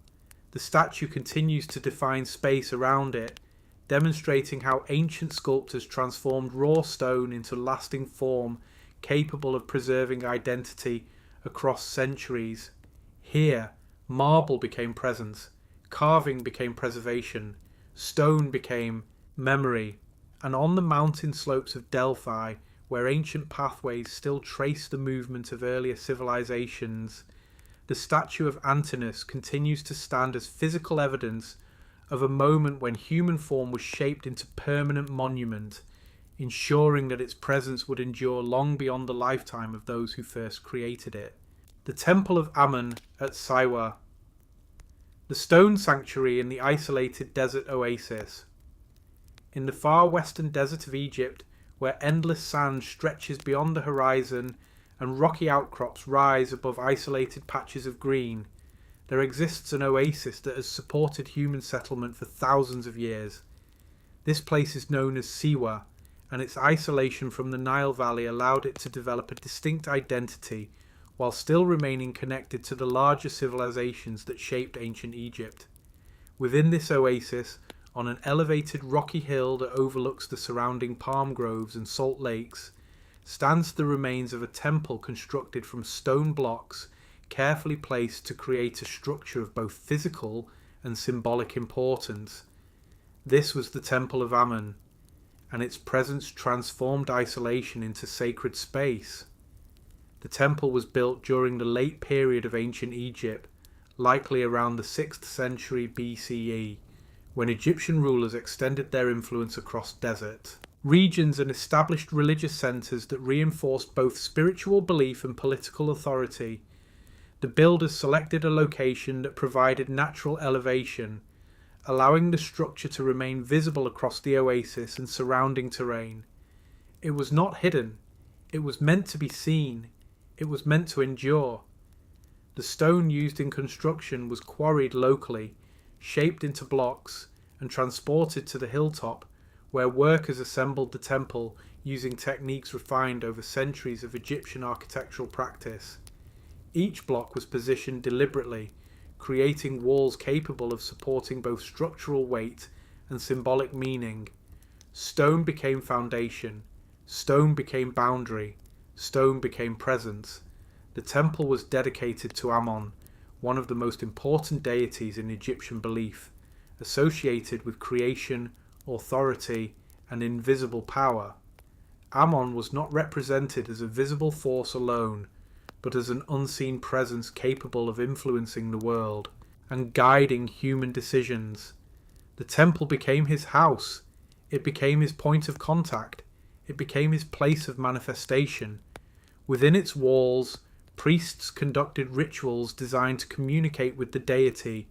The statue continues to define space around it, demonstrating how ancient sculptors transformed raw stone into lasting form capable of preserving identity across centuries. Here, marble became presence, carving became preservation, stone became memory, and on the mountain slopes of Delphi, where ancient pathways still trace the movement of earlier civilizations, the statue of Antinous continues to stand as physical evidence of a moment when human form was shaped into permanent monument, ensuring that its presence would endure long beyond the lifetime of those who first created it. The Temple of Ammon at Siwa. The stone sanctuary in the isolated desert oasis. In the far western desert of Egypt, where endless sand stretches beyond the horizon and rocky outcrops rise above isolated patches of green, there exists an oasis that has supported human settlement for thousands of years. This place is known as Siwa, and its isolation from the Nile Valley allowed it to develop a distinct identity while still remaining connected to the larger civilizations that shaped ancient Egypt. Within this oasis, on an elevated rocky hill that overlooks the surrounding palm groves and salt lakes, stands the remains of a temple constructed from stone blocks carefully placed to create a structure of both physical and symbolic importance. This was the Temple of Ammon, and its presence transformed isolation into sacred space. The temple was built during the late period of ancient Egypt, likely around the 6th century BCE, when Egyptian rulers extended their influence across desert. regions and established religious centres that reinforced both spiritual belief and political authority. The builders selected a location that provided natural elevation, allowing the structure to remain visible across the oasis and surrounding terrain. It was not hidden. It was meant to be seen. It was meant to endure. The stone used in construction was quarried locally, shaped into blocks, and transported to the hilltop, where workers assembled the temple using techniques refined over centuries of Egyptian architectural practice. Each block was positioned deliberately, creating walls capable of supporting both structural weight and symbolic meaning. Stone became foundation, stone became boundary, stone became presence. The temple was dedicated to Ammon, one of the most important deities in Egyptian belief, associated with creation, authority, and invisible power. Ammon was not represented as a visible force alone, but as an unseen presence capable of influencing the world and guiding human decisions. The temple became his house. It became his point of contact. It became his place of manifestation. Within its walls, priests conducted rituals designed to communicate with the deity,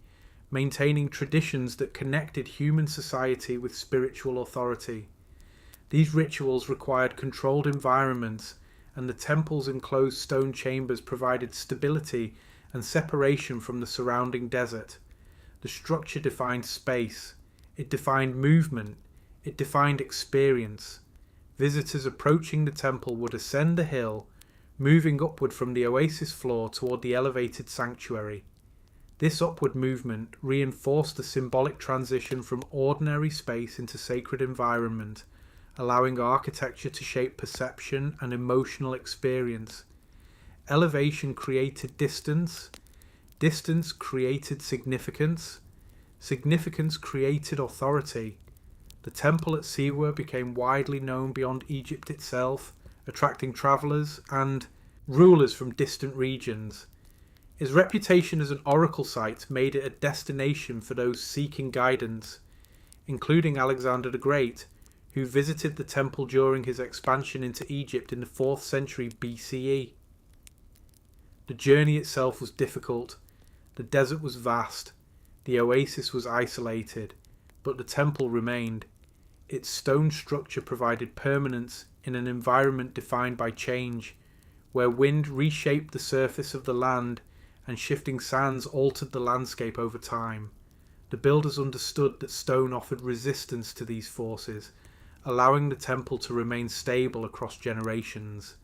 maintaining traditions that connected human society with spiritual authority. These rituals required controlled environments, and the temple's enclosed stone chambers provided stability and separation from the surrounding desert. The structure defined space. It defined movement. It defined experience. Visitors approaching the temple would ascend the hill, moving upward from the oasis floor toward the elevated sanctuary. This upward movement reinforced the symbolic transition from ordinary space into sacred environment, allowing architecture to shape perception and emotional experience. Elevation created distance, distance created significance, significance created authority. The temple at Siwa became widely known beyond Egypt itself, attracting travellers and rulers from distant regions. His reputation as an oracle site made it a destination for those seeking guidance, including Alexander the Great, who visited the temple during his expansion into Egypt in the 4th century BCE. The journey itself was difficult. The desert was vast. The oasis was isolated, but the temple remained. Its stone structure provided permanence in an environment defined by change, where wind reshaped the surface of the land and shifting sands altered the landscape over time. The builders understood that stone offered resistance to these forces, allowing the temple to remain stable across generations.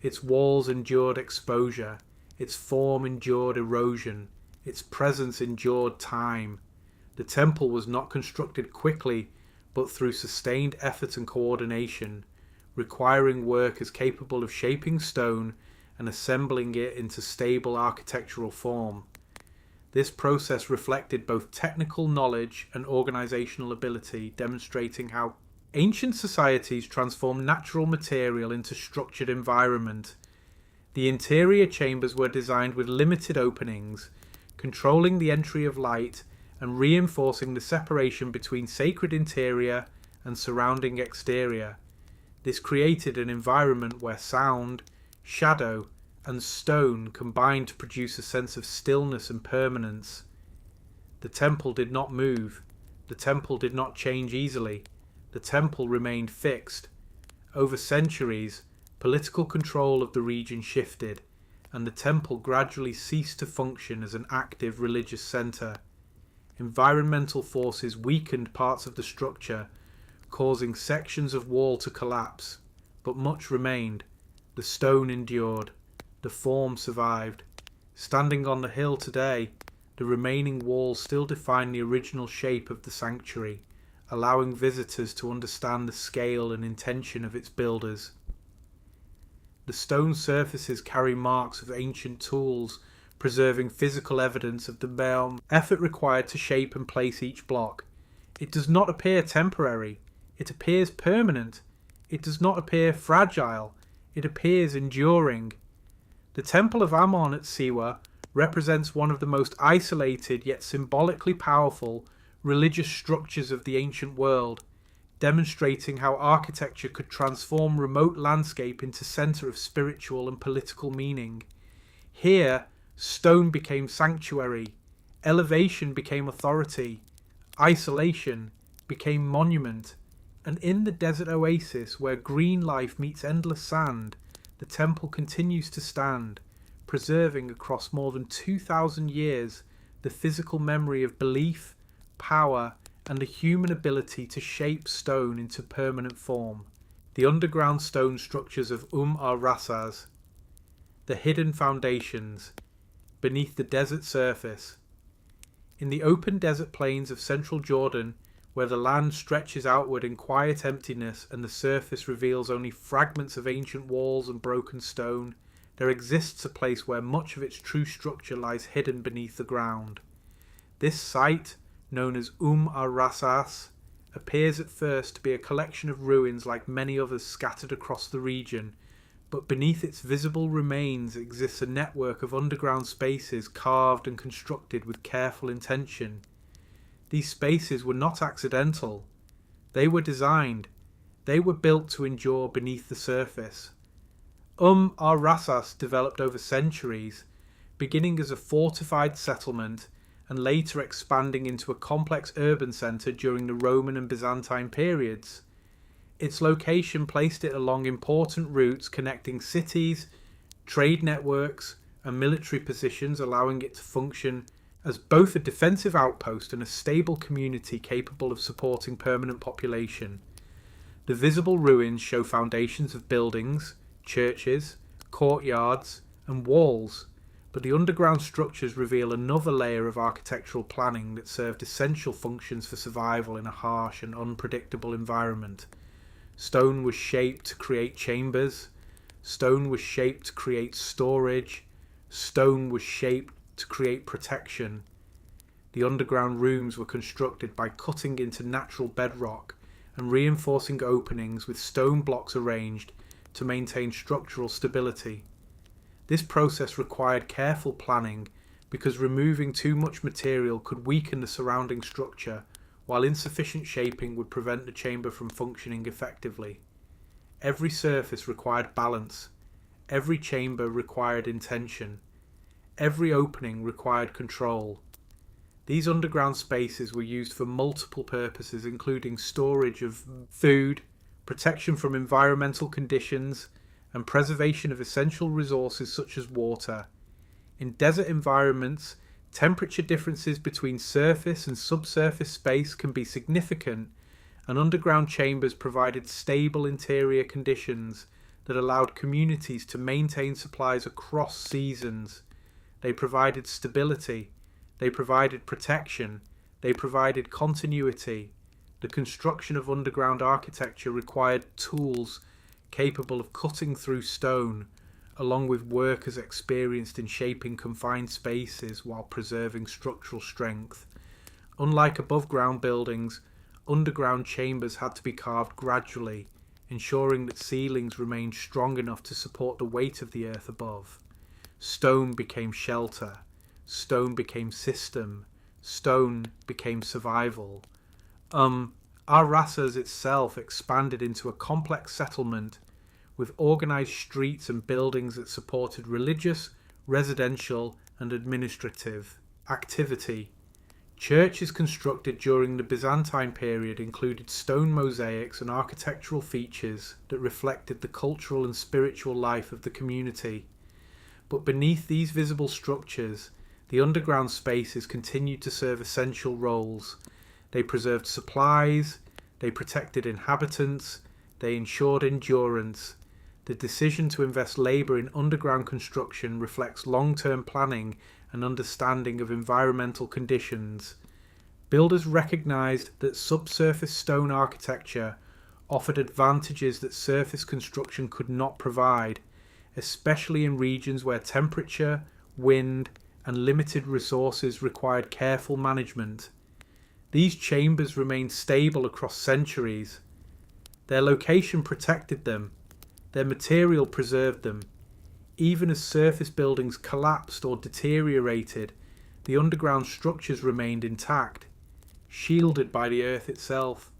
Its walls endured exposure, its form endured erosion, its presence endured time. The temple was not constructed quickly, but through sustained effort and coordination, requiring workers capable of shaping stone and assembling it into stable architectural form. This process reflected both technical knowledge and organizational ability, demonstrating how ancient societies transformed natural material into structured environment. The interior chambers were designed with limited openings, controlling the entry of light and reinforcing the separation between sacred interior and surrounding exterior. This created an environment where sound, shadow, and stone combined to produce a sense of stillness and permanence. The temple did not move. The temple did not change easily. The temple remained fixed. Over centuries, political control of the region shifted, and the temple gradually ceased to function as an active religious centre. Environmental forces weakened parts of the structure, causing sections of wall to collapse, but much remained. The stone endured. The form survived. Standing on the hill today, the remaining walls still define the original shape of the sanctuary, allowing visitors to understand the scale and intention of its builders. The stone surfaces carry marks of ancient tools, preserving physical evidence of the effort required to shape and place each block. It does not appear temporary. It appears permanent. It does not appear fragile. It appears enduring. The Temple of Ammon at Siwa represents one of the most isolated yet symbolically powerful religious structures of the ancient world, demonstrating how architecture could transform remote landscape into centre of spiritual and political meaning. Here, stone became sanctuary, elevation became authority, isolation became monument, and in the desert oasis where green life meets endless sand, the temple continues to stand, preserving across more than 2,000 years the physical memory of belief, power, and the human ability to shape stone into permanent form. The underground stone structures of al-Rasas, the hidden foundations, beneath the desert surface. In the open desert plains of central Jordan, where the land stretches outward in quiet emptiness and the surface reveals only fragments of ancient walls and broken stone, there exists a place where much of its true structure lies hidden beneath the ground. This site, known as al-Rasas, appears at first to be a collection of ruins like many others scattered across the region, but beneath its visible remains exists a network of underground spaces carved and constructed with careful intention. These spaces were not accidental. They were designed. They were built to endure beneath the surface. Al-Rasas developed over centuries, beginning as a fortified settlement and later expanding into a complex urban centre during the Roman and Byzantine periods. Its location placed it along important routes connecting cities, trade networks, and military positions, allowing it to function as both a defensive outpost and a stable community capable of supporting permanent population. The visible ruins show foundations of buildings, churches, courtyards, and walls, but the underground structures reveal another layer of architectural planning that served essential functions for survival in a harsh and unpredictable environment. Stone was shaped to create chambers, stone was shaped to create storage, stone was shaped to create protection. The underground rooms were constructed by cutting into natural bedrock and reinforcing openings with stone blocks arranged to maintain structural stability. This process required careful planning because removing too much material could weaken the surrounding structure, while insufficient shaping would prevent the chamber from functioning effectively. Every surface required balance. Every chamber required intention. Every opening required control. These underground spaces were used for multiple purposes, including storage of food, protection from environmental conditions, and preservation of essential resources such as water. In desert environments, temperature differences between surface and subsurface space can be significant, and underground chambers provided stable interior conditions that allowed communities to maintain supplies across seasons. They provided stability, they provided protection, they provided continuity. The construction of underground architecture required tools capable of cutting through stone, along with workers experienced in shaping confined spaces while preserving structural strength. Unlike above-ground buildings, underground chambers had to be carved gradually, ensuring that ceilings remained strong enough to support the weight of the earth above. Stone became shelter, stone became system, stone became survival. Al-Rasas itself expanded into a complex settlement with organised streets and buildings that supported religious, residential and administrative activity. Churches constructed during the Byzantine period included stone mosaics and architectural features that reflected the cultural and spiritual life of the community. But beneath these visible structures, the underground spaces continued to serve essential roles. They preserved supplies, they protected inhabitants, they ensured endurance. The decision to invest labour in underground construction reflects long-term planning and understanding of environmental conditions. Builders recognised that subsurface stone architecture offered advantages that surface construction could not provide, especially in regions where temperature, wind, and limited resources required careful management. These chambers remained stable across centuries. Their location protected them. Their material preserved them. Even as surface buildings collapsed or deteriorated, the underground structures remained intact, shielded by the earth itself.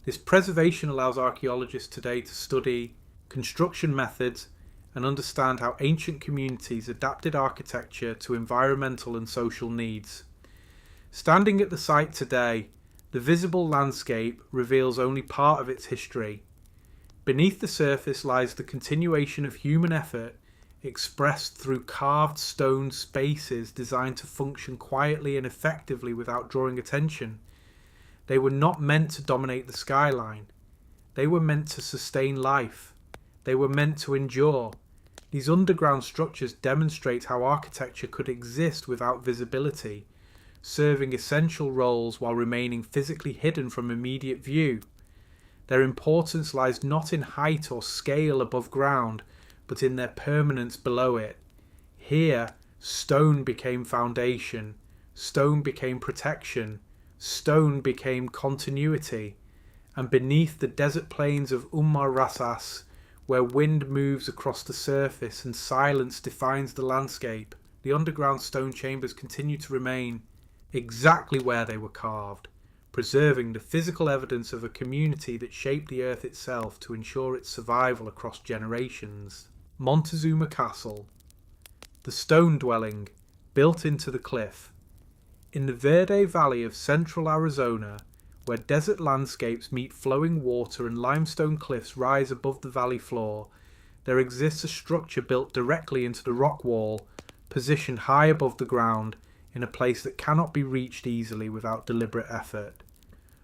This preservation allows archaeologists today to study construction methods and understand how ancient communities adapted architecture to environmental and social needs. Standing at the site today, the visible landscape reveals only part of its history. Beneath the surface lies the continuation of human effort expressed through carved stone spaces designed to function quietly and effectively without drawing attention. They were not meant to dominate the skyline. They were meant to sustain life. They were meant to endure. These underground structures demonstrate how architecture could exist without visibility, serving essential roles while remaining physically hidden from immediate view. Their importance lies not in height or scale above ground, but in their permanence below it. Here, stone became foundation, stone became protection, stone became continuity, and beneath the desert plains of Rasas, where wind moves across the surface and silence defines the landscape, the underground stone chambers continue to remain exactly where they were carved, preserving the physical evidence of a community that shaped the earth itself to ensure its survival across generations. Montezuma Castle, the stone dwelling built into the cliff. In the Verde Valley of central Arizona, where desert landscapes meet flowing water and limestone cliffs rise above the valley floor, there exists a structure built directly into the rock wall, positioned high above the ground in a place that cannot be reached easily without deliberate effort.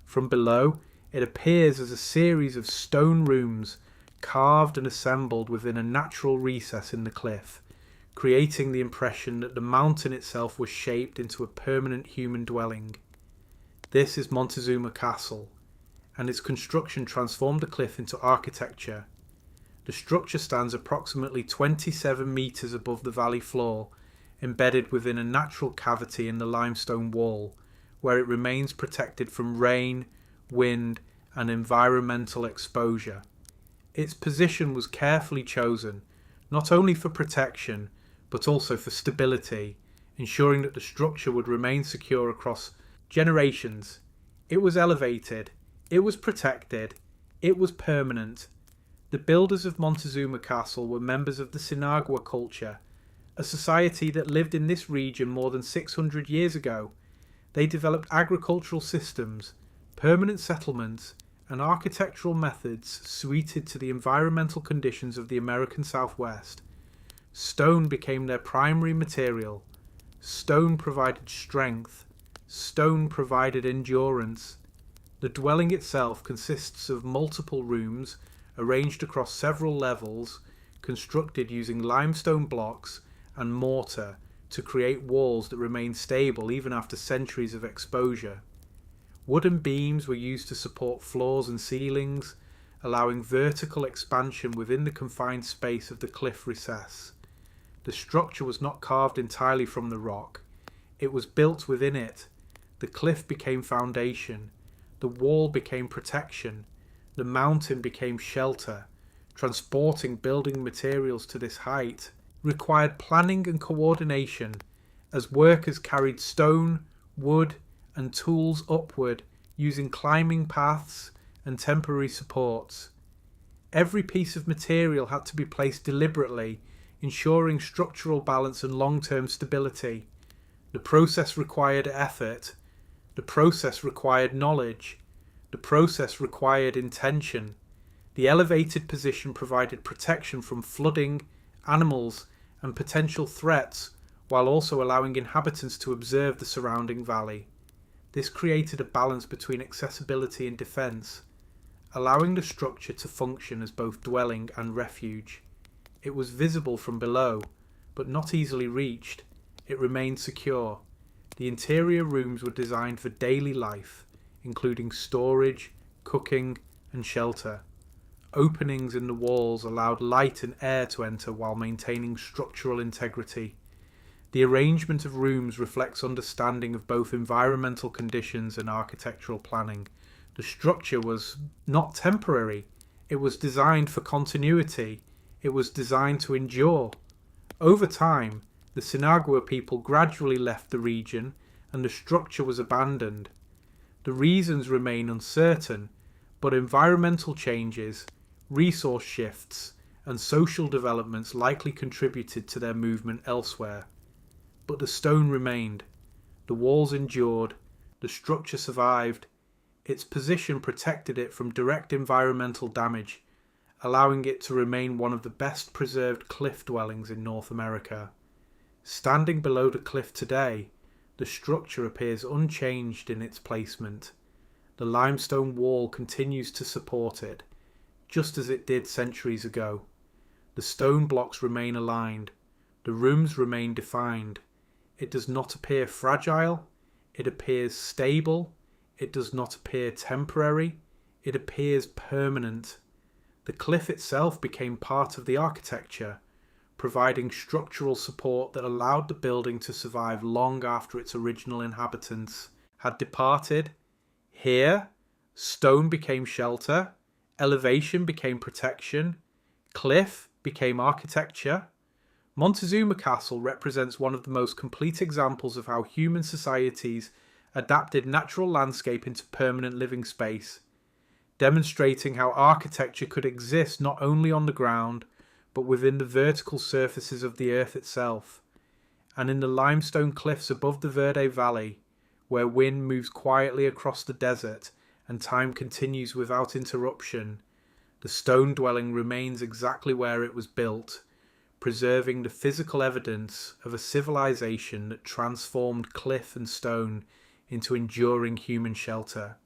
From below, it appears as a series of stone rooms carved and assembled within a natural recess in the cliff, creating the impression that the mountain itself was shaped into a permanent human dwelling. This is Montezuma Castle, and its construction transformed the cliff into architecture. The structure stands approximately 27 metres above the valley floor, embedded within a natural cavity in the limestone wall, where it remains protected from rain, wind, and environmental exposure. Its position was carefully chosen, not only for protection, but also for stability, ensuring that the structure would remain secure across generations. It was elevated, it was protected, it was permanent. The builders of Montezuma Castle were members of the Sinagua culture, a society that lived in this region more than 600 years ago. They developed agricultural systems, permanent settlements, and architectural methods suited to the environmental conditions of the American Southwest. Stone became their primary material. Stone provided strength. Stone provided endurance. The dwelling itself consists of multiple rooms arranged across several levels, constructed using limestone blocks and mortar to create walls that remain stable even after centuries of exposure. Wooden beams were used to support floors and ceilings, allowing vertical expansion within the confined space of the cliff recess. The structure was not carved entirely from the rock. It was built within it. The cliff became foundation. The wall became protection. The mountain became shelter. Transporting building materials to this height required planning and coordination, as workers carried stone, wood, and tools upward using climbing paths and temporary supports. Every piece of material had to be placed deliberately, ensuring structural balance and long-term stability. The process required effort. The process required knowledge. The process required intention. The elevated position provided protection from flooding, animals, and potential threats, while also allowing inhabitants to observe the surrounding valley. This created a balance between accessibility and defence, allowing the structure to function as both dwelling and refuge. It was visible from below, but not easily reached. It remained secure. The interior rooms were designed for daily life, including storage, cooking, and shelter. Openings in the walls allowed light and air to enter while maintaining structural integrity. The arrangement of rooms reflects understanding of both environmental conditions and architectural planning. The structure was not temporary. It was designed for continuity. It was designed to endure. Over time, the Sinagua people gradually left the region and the structure was abandoned. The reasons remain uncertain, But environmental changes, resource shifts, and social developments likely contributed to their movement elsewhere. But the stone remained, the walls endured, the structure survived. Its position protected it from direct environmental damage, allowing it to remain one of the best preserved cliff dwellings in North America. Standing below the cliff today, the structure appears unchanged in its placement. The limestone wall continues to support it, just as it did centuries ago. The stone blocks remain aligned. The rooms remain defined. It does not appear fragile. It appears stable. It does not appear temporary. It appears permanent. The cliff itself became part of the architecture, providing structural support that allowed the building to survive long after its original inhabitants had departed. Here, stone became shelter, elevation became protection, cliff became architecture. Montezuma Castle represents one of the most complete examples of how human societies adapted natural landscape into permanent living space, demonstrating how architecture could exist not only on the ground, but within the vertical surfaces of the earth itself. And in the limestone cliffs above the Verde Valley, where wind moves quietly across the desert and time continues without interruption, the stone dwelling remains exactly where it was built, preserving the physical evidence of a civilization that transformed cliff and stone into enduring human shelter.